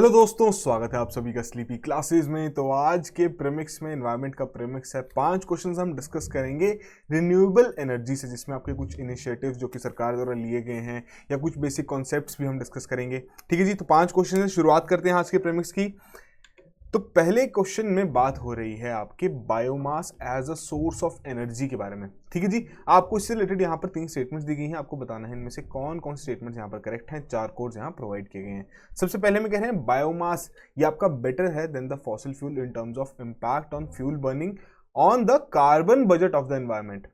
Hello दोस्तों, स्वागत है आप सभी का स्लीपी क्लासेस में। तो आज के प्रीमिक्स में एनवायरनमेंट का प्रीमिक्स है। 5 क्वेश्चंस हम डिस्कस करेंगे रिन्यूएबल एनर्जी से, जिसमें आपके कुछ इनिशिएटिव्स जो कि सरकार द्वारा लिए गए हैं या कुछ बेसिक कॉन्सेप्ट्स भी हम डिस्कस करेंगे। ठीक है जी, तो 5 क्वेश्चन से शुरुआत करते हैं आज के प्रीमिक्स की। तो पहले क्वेश्चन में बात हो रही है आपके biomass as a source of energy के बारे में। ठीक है जी, आपको इससे रिलेटेड यहाँ पर 3 स्टेटमेंट्स दी गई हैं, आपको बताना है इनमें से कौन कौन से स्टेटमेंट्स यहाँ पर करेक्ट हैं। 4 कोड्स यहाँ प्रोवाइड किए गए हैं। सबसे पहले में कह रहे हैं बायोमास ये आपका बेटर है than the fossil fuel in terms of impact on fuel burning on the carbon budget of the environment.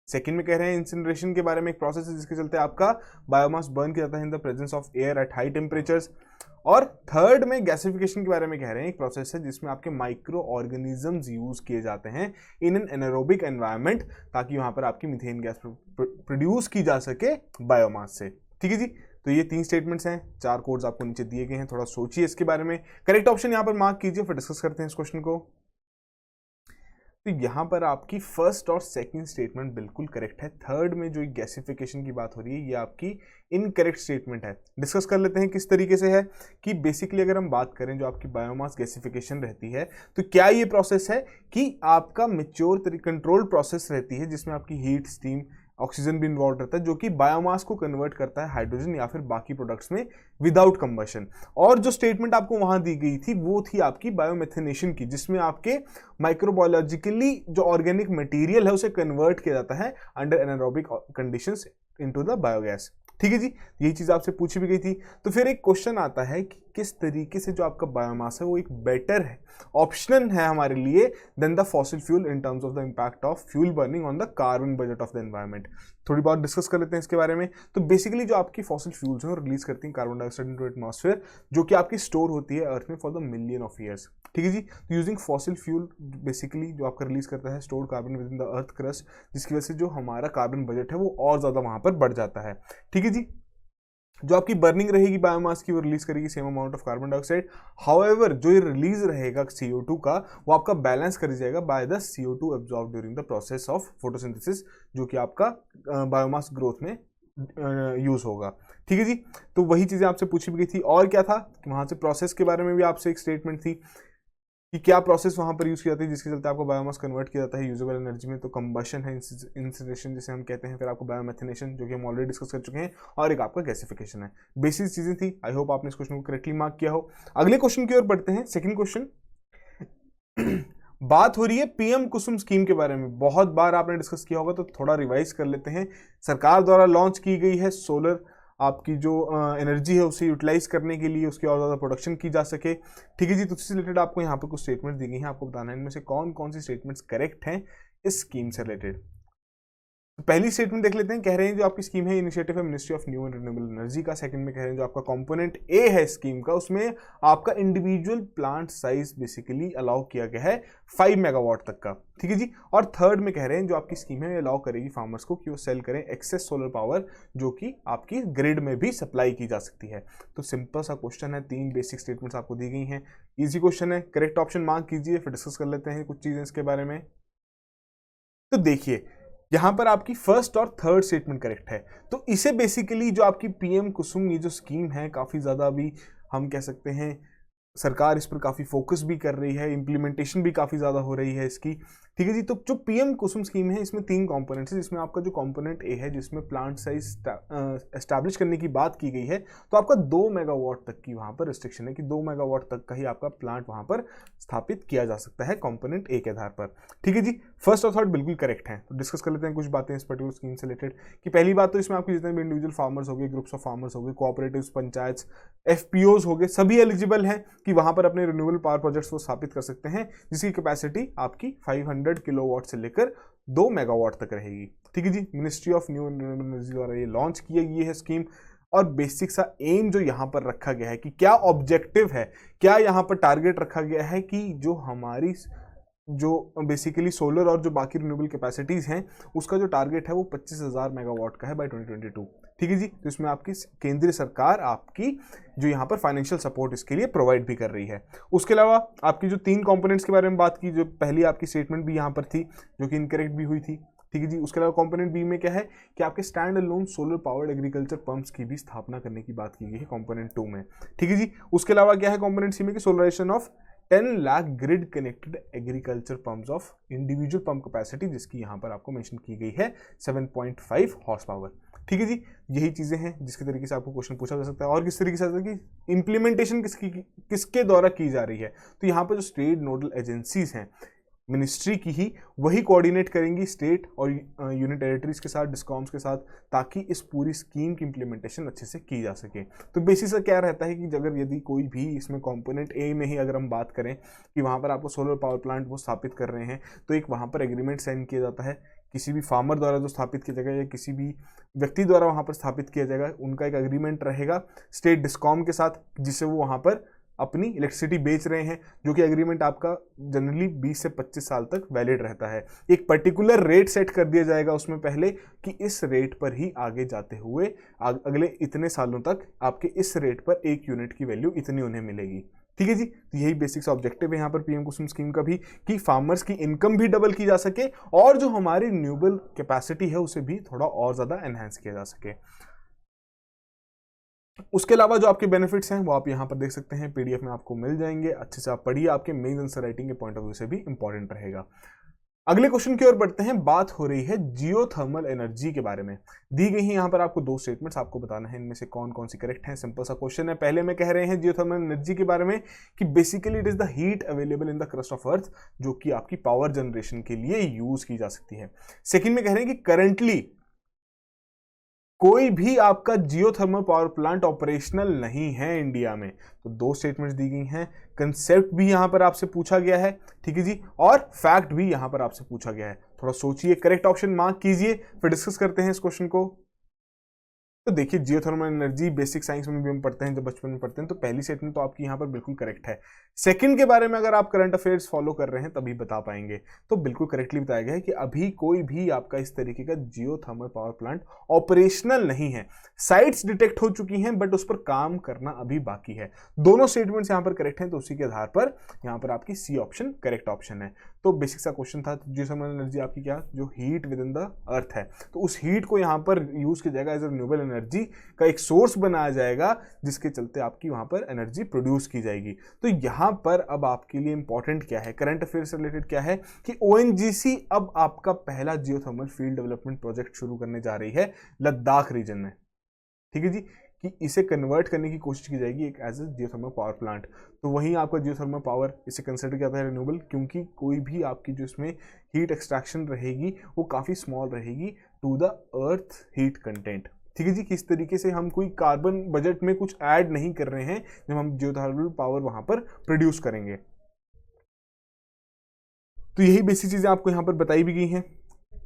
Second में कह रहे हैं इंसिनरेशन के बारे में, एक प्रोसेस है जिसके चलते आपका बायोमास बर्न किया जाता है in the presence of air at high temperatures. और थर्ड में गैसिफिकेशन के बारे में कह रहे हैं, एक प्रोसेस है जिसमें आपके माइक्रो ऑर्गेनिजम्स यूज किए जाते हैं इन एन एनारोबिक एनवायरनमेंट, ताकि वहां पर आपकी मीथेन गैस प्रोड्यूस की जा सके बायोमास से। ठीक है जी, तो ये 3 स्टेटमेंट्स हैं, 4 कोड्स आपको नीचे दिए गए हैं, थोड़ा सोचिए इसके बारे में। करेक्ट ऑप्शन यहाँ पर मार्क कीजिए, फिर डिस्कस करते हैं इस क्वेश्चन को। तो यहाँ पर आपकी फर्स्ट और सेकंड स्टेटमेंट बिल्कुल करेक्ट है। थर्ड में जो गैसिफिकेशन की बात हो रही है ये आपकी इनकरेक्ट स्टेटमेंट है। डिस्कस कर लेते हैं किस तरीके से है कि बेसिकली अगर हम बात करें जो आपकी बायोमास गैसिफिकेशन रहती है, तो क्या ये प्रोसेस है कि आपका मेच्योर कंट्रोल्ड प्रोसेस रहती है जिसमें आपकी हीट, स्टीम, ऑक्सीजन भी इन्वॉल्व रहता है, जो कि बायोमास को कन्वर्ट करता है हाइड्रोजन या फिर बाकी प्रोडक्ट्स में विदाउट कंबशन। और जो स्टेटमेंट आपको वहां दी गई थी वो थी आपकी बायोमेथिनेशन की, जिसमें आपके माइक्रोबायोलॉजिकली जो ऑर्गेनिक मटेरियल है उसे कन्वर्ट किया जाता है under anaerobic conditions into the biogas. ठीक है जी, यही चीज आपसे पूछी भी गई थी। तो फिर एक क्वेश्चन आता है कि किस तरीके से जो आपका बायोमास है वो एक बेटर है, ऑप्शनल है हमारे लिए than the fossil fuel in terms of the impact of fuel burning on the carbon budget of the environment. थोड़ी बहुत डिस्कस कर लेते हैं इसके बारे में। तो बेसिकली जो आपकी फॉसिल फ्यूल्स हैं रिलीज करती हैं कार्बन डाइऑक्साइड इनटू एटमॉस्फेयर, जो कि आपकी स्टोर होती है अर्थ में for the million of years. ठीक है जी, तो यूजिंग फॉसिल फ्यूल बेसिकली जो आपका रिलीज करता है store carbon with in the earth crust, जिसकी वजह से जो हमारा कार्बन बजट है वो और ज्यादा वहां पर बढ़ जाता है। ठीक है जी, जो आपकी बर्निंग रहेगी बायोमास की वो रिलीज करेगी same amount of carbon dioxide. However जो ये रिलीज रहेगा CO2 का वो आपका बैलेंस कर जाएगा by the CO2 absorb during the process of photosynthesis, जो कि आपका बायोमास ग्रोथ में यूज होगा। ठीक है जी, तो वही चीजें आपसे पूछी भी गई थी। और क्या था कि वहां से प्रोसेस के बारे में भी आपसे एक स्टेटमेंट थी कि क्या प्रोसेस वहां पर यूज की जाती है जिसके चलते आपको बायोमास कन्वर्ट किया जाता है यूजेबल एनर्जी में। तो कंबशन है, इंसिनरेशन जिसे हम कहते हैं, फिर आपको बायोमेथिनेशन जो कि हम ऑलरेडी डिस्कस कर चुके हैं, और एक आपका गैसिफिकेशन है। बेसिक चीजें थी। आई होप आपने इस क्वेश्चन को करेक्टली मार्क किया हो। अगले क्वेश्चन की ओर बढ़ते हैं। सेकंड क्वेश्चन बात हो रही है पीएम कुसुम स्कीम के बारे में। बहुत बार आपने डिस्कस किया होगा, तो थोड़ा रिवाइज कर लेते हैं। सरकार द्वारा लॉन्च की गई है सोलर आपकी जो एनर्जी है उसे यूटिलाइज करने के लिए, उसकी और ज़्यादा प्रोडक्शन की जा सके। ठीक है जी, तो इससे रिलेटेड आपको यहाँ पर कुछ स्टेटमेंट दी गई हैं, आपको बताना है इनमें से कौन कौन सी स्टेटमेंट्स करेक्ट हैं इस स्कीम से रिलेटेड। तो पहली स्टेटमेंट देख लेते हैं। कह रहे हैं जो आपकी स्कीम है इनिशिएटिव है ministry of new and renewable energy का। सेकंड में कह रहे हैं जो आपका कंपोनेंट ए है स्कीम का, उसमें आपका individual plant size basically allow किया गया है 5 मेगावाट तक का। ठीक है जी, और थर्ड में कह रहे हैं जो आपकी स्कीम है अलाउ करेगी फार्मर्स को कि वो सेल करें एक्सेस सोलर पावर, जो कि आपकी ग्रिड में भी सप्लाई की जा सकती है। तो सिंपल सा क्वेश्चन है, 3 बेसिक स्टेटमेंट्स आपको दी गई हैं, इजी क्वेश्चन है। करेक्ट ऑप्शन मार्क कीजिए, फिर डिस्कस कर लेते हैं कुछ चीजें इसके बारे में। तो देखिए यहां पर आपकी फर्स्ट और थर्ड स्टेटमेंट करेक्ट है। तो इसे बेसिकली जो आपकी पीएम कुसुम ये जो स्कीम है काफी ज्यादा अभी हम कह सकते हैं सरकार इस पर काफी फोकस भी कर रही है, इंप्लीमेंटेशन भी काफी ज्यादा हो रही है इसकी। ठीक है जी, तो जो पीएम कुसुम स्कीम है इसमें 3 कंपोनेंट्स है, जिसमें आपका जो कंपोनेंट ए है जिसमें प्लांट साइज एस्टैब्लिश करने की बात की गई है, तो आपका 2 मेगावाट तक की वहां पर रिस्ट्रिक्शन है कि 2 मेगावाट तक का ही आपका प्लांट वहां पर स्थापित किया जा सकता है कंपोनेंट ए के आधार पर। ठीक है जी, फर्स्ट और थर्ड बिल्कुल करेक्ट है। तो डिस्कस कर लेते हैं कुछ बातें इस पर्टिकुलर स्कीम से रिलेटेड। कि पहली बात तो इसमें आपके जितने भी इंडिविजुअल फार्मर्स हो गए, ग्रुप्स ऑफ फार्मर्स हो गए, कोऑपरेटिव्स, पंचायत, FPOs हो गए, सभी एलिजिबल हैं कि वहां पर अपने रिन्यूएबल पावर प्रोजेक्ट्स को स्थापित कर सकते हैं, जिसकी कैपेसिटी आपकी 500 किलोवाट से लेकर 2 मेगावाट तक रहेगी। ठीक है जी, ministry of new and renewable energy द्वारा ये लॉन्च की गई है स्कीम। और बेसिक सा एम जो यहाँ पर रखा गया है कि क्या ऑब्जेक्टिव है, क्या यहाँ पर टारगेट रखा गया है कि जो हमारी जो बेसिकली सोलर और जो बाकी रिन्यूएबल कैपेसिटीज हैं उसका जो टारगेट है वो 25,000 मेगावाट का है बाय 2022। ठीक है जी, तो इसमें आपकी केंद्रीय सरकार आपकी जो यहाँ पर फाइनेंशियल सपोर्ट इसके लिए प्रोवाइड भी कर रही है। उसके अलावा आपकी जो 3 कंपोनेंट्स के बारे में बात की, जो पहली आपकी स्टेटमेंट भी यहाँ पर थी जो कि इनकरेक्ट भी हुई थी। ठीक है जी। उसके अलावा कंपोनेंट बी में क्या है कि आपके stand alone solar powered agriculture pumps की भी स्थापना करने की बात की गई है कंपोनेंट 2 में, ठीक है जी। उसके अलावा क्या है कंपोनेंट सी में कि solarization of 10 lakh grid connected agriculture pumps of individual pump capacity, जिसकी यहां पर आपको मेंशन की गई है 7.5 हॉर्स पावर, ठीक है जी। यही चीजें हैं जिसके तरीके से आपको क्वेश्चन पूछा जा सकता है। और किस तरीके से आता है कि इंप्लीमेंटेशन किसके द्वारा की जा रही है, तो यहाँ पर जो स्टेट नोडल एजेंसीज हैं मिनिस्ट्री की ही, वही कोऑर्डिनेट करेंगी स्टेट और यूनियन टेरिटरीज के साथ, डिस्कॉम्स के साथ, ताकि इस पूरी स्कीम की इंप्लीमेंटेशन अच्छे से की जा सके। तो बेसिस का क्या रहता है कि अगर यदि कोई भी इसमें कंपोनेंट ए में ही अगर हम बात करें कि वहाँ पर आपको सोलर पावर प्लांट वो स्थापित कर रहे हैं, तो एक वहाँ पर एग्रीमेंट साइन किया जाता है किसी भी फार्मर द्वारा जो स्थापित किया जाएगा या किसी भी व्यक्ति द्वारा वहाँ पर स्थापित किया जाएगा, उनका एक एग्रीमेंट रहेगा स्टेट डिस्कॉम के साथ, जिससे वो वहाँ पर अपनी इलेक्ट्रिसिटी बेच रहे हैं, जो कि एग्रीमेंट आपका जनरली 20 से 25 साल तक वैलिड रहता है। एक पर्टिकुलर रेट सेट कर दिया जाएगा उसमें पहले कि इस रेट पर ही आगे जाते हुए अगले इतने सालों तक आपके इस रेट पर एक यूनिट की वैल्यू इतनी उन्हें मिलेगी, ठीक है जी। तो यही बेसिक ऑब्जेक्टिव है यहाँ पर पीएम कुसुम स्कीम का भी, कि फार्मर्स की इनकम भी डबल की जा सके और जो हमारी रिन्यूएबल कैपेसिटी है उसे भी थोड़ा और ज्यादा एनहांस किया जा सके। उसके अलावा जो आपके बेनिफिट्स हैं वो आप यहाँ पर देख सकते हैं, पीडीएफ में आपको मिल जाएंगे, अच्छे से आप पढ़िए, आपके मेन आंसर राइटिंग के पॉइंट ऑफ व्यू से भी इंपॉर्टेंट रहेगा। अगले क्वेश्चन की ओर बढ़ते हैं। बात हो रही है जियोथर्मल एनर्जी के बारे में। दी गई है यहाँ पर आपको 2 स्टेटमेंट्स, आपको बताना है इनमें से कौन कौन सी करेक्ट है। सिंपल सा क्वेश्चन है। पहले में कह रहे हैं जियोथर्मल एनर्जी के बारे में कि basically it is the heat available in the crust of earth, जो कि आपकी पावर जनरेशन के लिए यूज की जा सकती है। सेकेंड में कह रहे हैं कि करंटली कोई भी आपका जियोथर्मल पावर प्लांट ऑपरेशनल नहीं है इंडिया में। तो 2 स्टेटमेंट्स दी गई हैं, कंसेप्ट भी यहां पर आपसे पूछा गया है, ठीक है जी, और फैक्ट भी यहां पर आपसे पूछा गया है। थोड़ा सोचिए, करेक्ट ऑप्शन मार्क कीजिए, फिर डिस्कस करते हैं इस क्वेश्चन को। तो देखिए जियोथर्मल एनर्जी बेसिक साइंस में भी हम पढ़ते हैं, जब बचपन में पढ़ते हैं, तो पहली स्टेटमेंट तो आपकी यहाँ पर बिल्कुल करेक्ट है। सेकंड के बारे में अगर आप करंट अफेयर्स फॉलो कर रहे हैं तभी बता पाएंगे। तो बिल्कुल करेक्टली बताया गया है कि अभी कोई भी आपका इस तरीके का जियोथर्मल पावर प्लांट ऑपरेशनल नहीं है। साइट्स डिटेक्ट हो चुकी हैं बट उस पर काम करना अभी बाकी है। दोनों स्टेटमेंट्स यहाँ पर करेक्ट हैं, तो उसी के आधार पर यहाँ पर आपकी सी ऑप्शन करेक्ट ऑप्शन है। तो बेसिक सा क्वेश्चन था, जियोथर्मल एनर्जी आपकी क्या, जो heat with in the earth है, तो उस हीट को यहाँ पर यूज किया जाएगा एज अ रिन्यूएबल एनर्जी का एक सोर्स बनाया जाएगा, जिसके चलते आपकी वहां पर एनर्जी प्रोड्यूस की जाएगी। तो यहां पर अब आपके लिए इंपॉर्टेंट क्या है, करंट अफेयर से रिलेटेड क्या है कि ओएनजीसी अब आपका पहला जियोथर्मल फील्ड डेवलपमेंट प्रोजेक्ट शुरू करने जा रही है लद्दाख रीजन में, ठीक है जी, कि इसे कन्वर्ट करने की कोशिश की जाएगी एक as a geothermal power plant. तो वहीं आपका जियोथर्मल पावर इसे कंसिडर किया जाता है रिन्यूएबल, क्योंकि कोई भी आपकी जो इसमें हीट एक्सट्रैक्शन रहेगी वो काफी स्मॉल रहेगी to the earth heat content, ठीक है जी। किस तरीके से हम कोई कार्बन बजट में कुछ ऐड नहीं कर रहे हैं जब हम जियोथर्मल पावर वहां पर प्रोड्यूस करेंगे। तो यही बेसिक चीजें आपको यहां पर बताई भी गई हैं।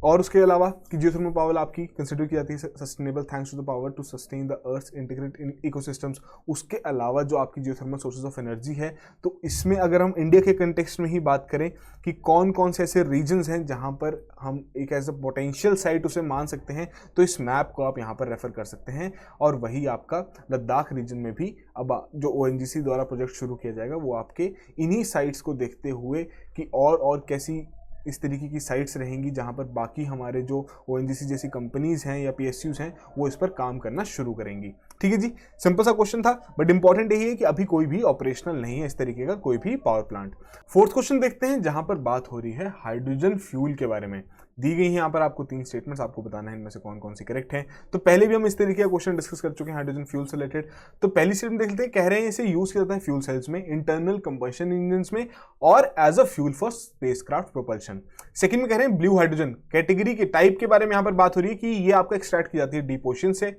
और उसके अलावा कि जियोथर्मल पावर आपकी कंसिडर की जाती है sustainable thanks to the power to sustain the earth integrate in ecosystems. उसके अलावा जो आपकी जियोथर्मल सोर्सेज ऑफ एनर्जी है, तो इसमें अगर हम इंडिया के कंटेक्स्ट में ही बात करें कि कौन कौन से ऐसे रीजन्स हैं जहां पर हम एक एज अ पोटेंशियल साइट उसे मान सकते हैं, तो इस मैप को आप यहाँ पर रेफर कर सकते हैं। और वही आपका लद्दाख रीजन में भी अब जो ओएनजीसी द्वारा प्रोजेक्ट शुरू किया जाएगा वो आपके इन्हीं साइट्स को देखते हुए कि और कैसी इस तरीके की साइट्स रहेंगी जहां पर बाकी हमारे जो ओएनजीसी जैसी कंपनीज हैं या पीएसयूज हैं वो इस पर काम करना शुरू करेंगी, ठीक है जी। सिंपल सा क्वेश्चन था, बट इंपॉर्टेंट यही है कि अभी कोई भी ऑपरेशनल नहीं है इस तरीके का कोई भी पावर प्लांट। फोर्थ क्वेश्चन देखते हैं, जहां पर बात हो रही है हाइड्रोजन फ्यूल के बारे में। दी गई है यहाँ पर आपको 3 स्टेटमेंट्स, आपको बताना है इनमें से कौन कौन सी करेक्ट हैं। तो पहले भी हम इस तरीके का क्वेश्चन डिस्कस कर चुके हैं हाइड्रोजन फ्यूल से रिलेटेड। तो पहली स्टेटमेंट देख लेते हैं, कह रहे हैं इसे यूज किया जाता है फ्यूल सेल्स में, इंटरनल कंबशन इंजन्स में और as a fuel for spacecraft propulsion. Second में कह रहे हैं ब्लू हाइड्रोजन कैटेगरी के टाइप के बारे में यहाँ पर बात हो रही है कि ये आपका एक्सट्रैक्ट की जाती है डीप ओशन से।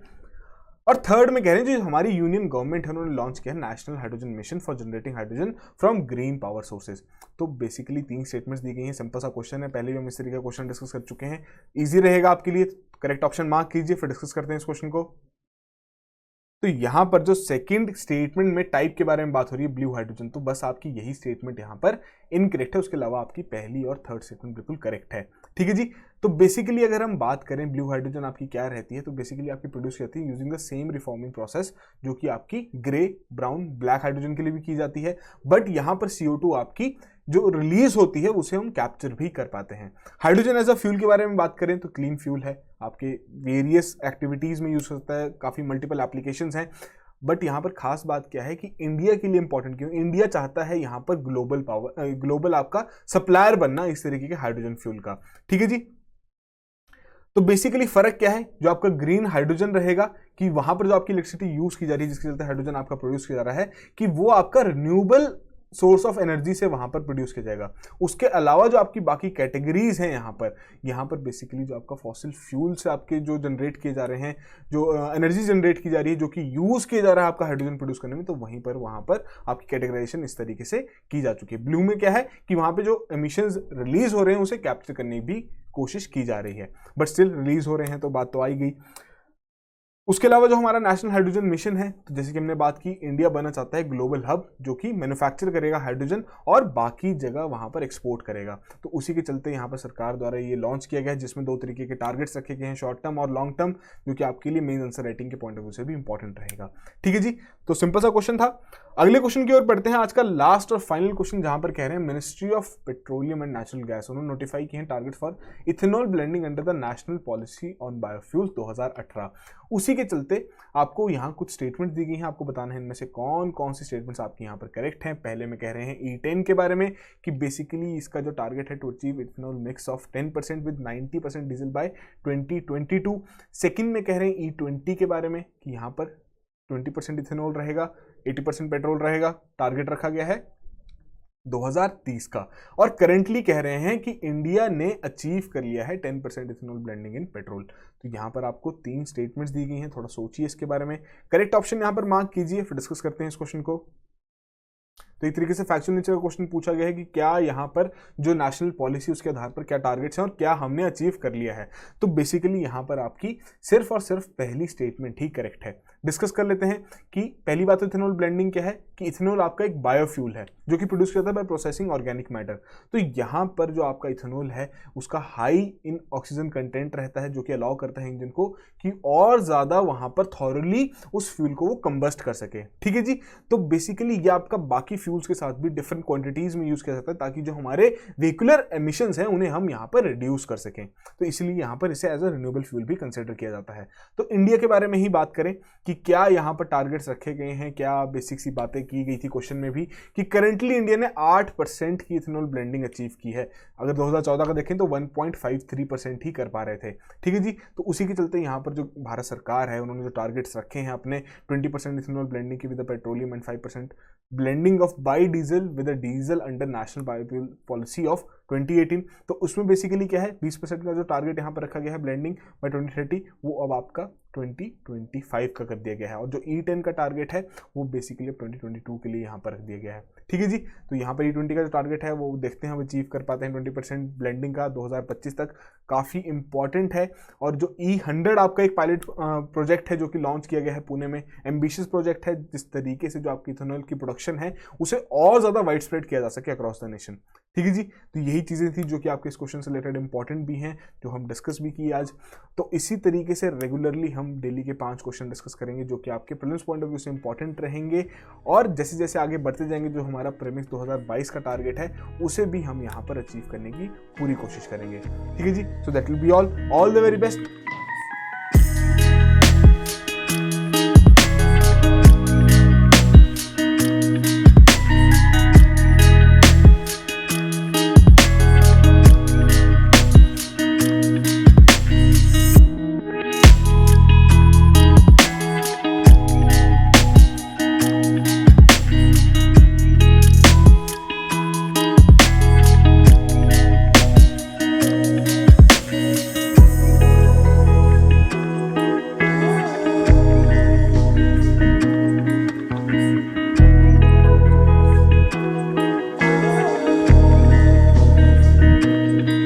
और थर्ड में कह रहे हैं जो हमारी यूनियन गवर्नमेंट है उन्होंने लॉन्च किया है national hydrogen mission for generating hydrogen from green power sources. तो बेसिकली 3 स्टेटमेंट्स दी गई हैं, सिंपल सा क्वेश्चन है, पहले भी हम इस तरीके का क्वेश्चन डिस्कस कर चुके हैं, इजी रहेगा आपके लिए। करेक्ट ऑप्शन मार्क कीजिए, फिर डिस्कस करते हैं इस क्वेश्चन को। तो यहां पर जो सेकंड स्टेटमेंट में टाइप के बारे में बात हो रही है ब्लू हाइड्रोजन, तो बस आपकी यही स्टेटमेंट यहां पर इनकरेक्ट है, उसके अलावा आपकी पहली और थर्ड स्टेटमेंट बिल्कुल करेक्ट है, ठीक है जी। तो बेसिकली अगर हम बात करें ब्लू हाइड्रोजन आपकी क्या रहती है, तो बेसिकली आपकी प्रोड्यूस की जाती है using the same reforming process जो कि आपकी ग्रे, ब्राउन, ब्लैक हाइड्रोजन के लिए भी की जाती है। बट यहां पर CO2 आपकी जो रिलीज होती है उसे हम कैप्चर भी कर पाते हैं। हाइड्रोजन एज अ फ्यूल के बारे में बात करें तो क्लीन फ्यूल है, आपके वेरियस एक्टिविटीज में यूज होता है, काफी मल्टीपल एप्लीकेशंस हैं। बट यहाँ पर खास बात क्या है कि इंडिया के लिए इंपॉर्टेंट क्यों, इंडिया चाहता है यहाँ पर ग्लोबल पावर, ग्लोबल आपका सप्लायर बनना इस तरीके के हाइड्रोजन फ्यूल का। ठीक है जी। तो बेसिकली फर्क क्या है, जो आपका ग्रीन हाइड्रोजन रहेगा कि वहां पर जो आपकी इलेक्ट्रिसिटी यूज की जा रही है, जिसके चलते हाइड्रोजन आपका प्रोड्यूस किया जा रहा है, कि वो आपका रिन्यूएबल सोर्स ऑफ एनर्जी से वहां पर प्रोड्यूस किया जाएगा। उसके अलावा जो आपकी बाकी कैटेगरीज हैं यहाँ पर बेसिकली जो आपका फॉसिल फ्यूल से आपके जो जनरेट किए जा रहे हैं, जो एनर्जी जनरेट की जा रही है, जो कि यूज किया जा रहा है आपका हाइड्रोजन प्रोड्यूस करने में, तो वहां पर आपकी कैटेगराइजेशन इस तरीके से की जा चुकी है। ब्लू में क्या है कि वहां पे जो एमिशंस रिलीज हो रहे हैं उसे कैप्चर करने की भी कोशिश की जा रही है, बट स्टिल रिलीज हो रहे हैं, तो बात तो आई गई। उसके अलावा जो हमारा नेशनल हाइड्रोजन मिशन है, तो जैसे कि हमने बात की, इंडिया बनना चाहता है ग्लोबल हब जो कि मैन्युफैक्चर करेगा हाइड्रोजन और बाकी जगह वहां पर एक्सपोर्ट करेगा। तो उसी के चलते यहाँ पर सरकार द्वारा ये लॉन्च किया गया है, जिसमें 2 तरीके के टारगेट्स रखे गए हैं, शॉर्ट टर्म और लॉन्ग टर्म, जो कि आपके लिए मेन आंसर राइटिंग के पॉइंट ऑफ व्यू से भी इंपॉर्टेंट रहेगा। ठीक है जी, तो सिंपल सा क्वेश्चन था। अगले क्वेश्चन की ओर बढ़ते हैं, आज का लास्ट और फाइनल क्वेश्चन, जहां पर कह रहे हैं ministry of petroleum and natural gas उन्होंने नोटिफाई किए हैं target for ethanol blending under the national policy on biofuel 2018। उसी के चलते आपको यहाँ कुछ स्टेटमेंट दी गई हैं, आपको बताना है इनमें से कौन कौन सी स्टेटमेंट्स आपके यहाँ पर करेक्ट हैं। पहले में कह रहे हैं E10 के बारे में कि बेसिकली इसका जो टारगेट है to achieve ethanol mix of 10% with 90% diesel by 2022। सेकंड में कह रहे हैं E20 के बारे में कि यहाँ पर 20% इथेनॉल रहेगा, 80% पेट्रोल रहेगा, टारगेट रखा गया है 2030 का। और करंटली कह रहे हैं कि इंडिया ने अचीव कर लिया है 10% इथेनॉल ब्लेंडिंग इन पेट्रोल। तो यहाँ पर आपको 3 स्टेटमेंट्स दी गई हैं, थोड़ा सोचिए इसके बारे में, करेक्ट ऑप्शन यहाँ पर मार्क कीजिए, फिर डिस्कस करते हैं इस क्वेश्चन को। तो एक तरीके से फैक्चुअल नेचर का क्वेश्चन पूछा गया है कि क्या यहाँ पर जो नेशनल पॉलिसी उसके आधार पर क्या टारगेट्स हैं और क्या हमने अचीव कर लिया है। तो बेसिकली यहाँ पर आपकी सिर्फ और सिर्फ पहली स्टेटमेंट ही करेक्ट है। डिस्कस कर लेते हैं कि पहली बात इथेनॉल ब्लेंडिंग क्या है, कि इथेनॉल आपका एक बायोफ्यूल है जो कि प्रोड्यूस करता है बाय प्रोसेसिंग ऑर्गेनिक मैटर। तो यहाँ पर जो आपका इथेनॉल है उसका हाई इन ऑक्सीजन कंटेंट रहता है, जो कि अलाउ करता है इंजन को कि और ज्यादा वहां पर थॉरली उस फ्यूल को वो कंबस्ट कर सके। ठीक है जी। तो बेसिकली ये आपका बाकी फ्यूल्स के साथ भी डिफरेंट क्वांटिटीज में यूज किया जाता है, ताकि जो हमारे व्हीकुलर एमिशंस हैं उन्हें हम यहाँ पर रिड्यूस कर सकें। तो इसलिए यहाँ पर इसे एज अ रिन्यूएबल फ्यूल भी कंसिडर किया जाता है। तो इंडिया के बारे में ही बात करें कि क्या यहाँ पर टारगेट्स रखे गए हैं, क्या बेसिक सी बातें की गई थी क्वेश्चन में भी, कि करंटली इंडिया ने 8% की इथेनॉल ब्लेंडिंग अचीव की है। अगर 2014 का देखें तो 1.53% ही कर पा रहे थे। ठीक है जी। तो उसी के चलते यहाँ पर जो भारत सरकार है उन्होंने जो टारगेट्स रखे हैं अपने 20% इथेनॉल ब्लेंडिंग की with petroleum and 5% blending of by diesel with diesel under national biofuel policy of 2018। तो उसमें बेसिकली क्या है, 20% का जो टारगेट यहाँ पर रखा गया है ब्लेंडिंग बाय 2030, वो अब आपका 2025 का कर दिया गया है। और जो E10 का टारगेट है वो बेसिकली अब 2022 के लिए यहाँ पर रख दिया गया है। ठीक है जी। तो यहाँ पर E20 का जो टारगेट है वो देखते हैं हम अचीव कर पाते हैं 20% ब्लेंडिंग का 2025 तक, काफ़ी इंपॉर्टेंट है। और जो E100 आपका एक पायलट प्रोजेक्ट है जो कि लॉन्च किया गया है पुणे में, एम्बिशियस प्रोजेक्ट है, जिस तरीके से जो आपकी इथेनॉल की प्रोडक्शन है उसे और ज़्यादा वाइड स्प्रेड किया जा सके अक्रॉस द नेशन। ठीक है जी। तो यही चीज़ें थी जो कि आपके इस क्वेश्चन से रिलेटेड इंपॉर्टेंट भी हैं, जो हम डिस्कस भी किए आज। तो इसी तरीके से रेगुलरली हम डेली के 5 क्वेश्चन डिस्कस करेंगे जो कि आपके प्रीलिम्स पॉइंट ऑफ व्यू से इंपॉर्टेंट रहेंगे। और जैसे जैसे आगे बढ़ते जाएंगे, जो हमारा प्रीलिम्स 2022 का टारगेट है उसे भी हम यहाँ पर अचीव करने की पूरी कोशिश करेंगे। ठीक है जी। So that will be all the very best.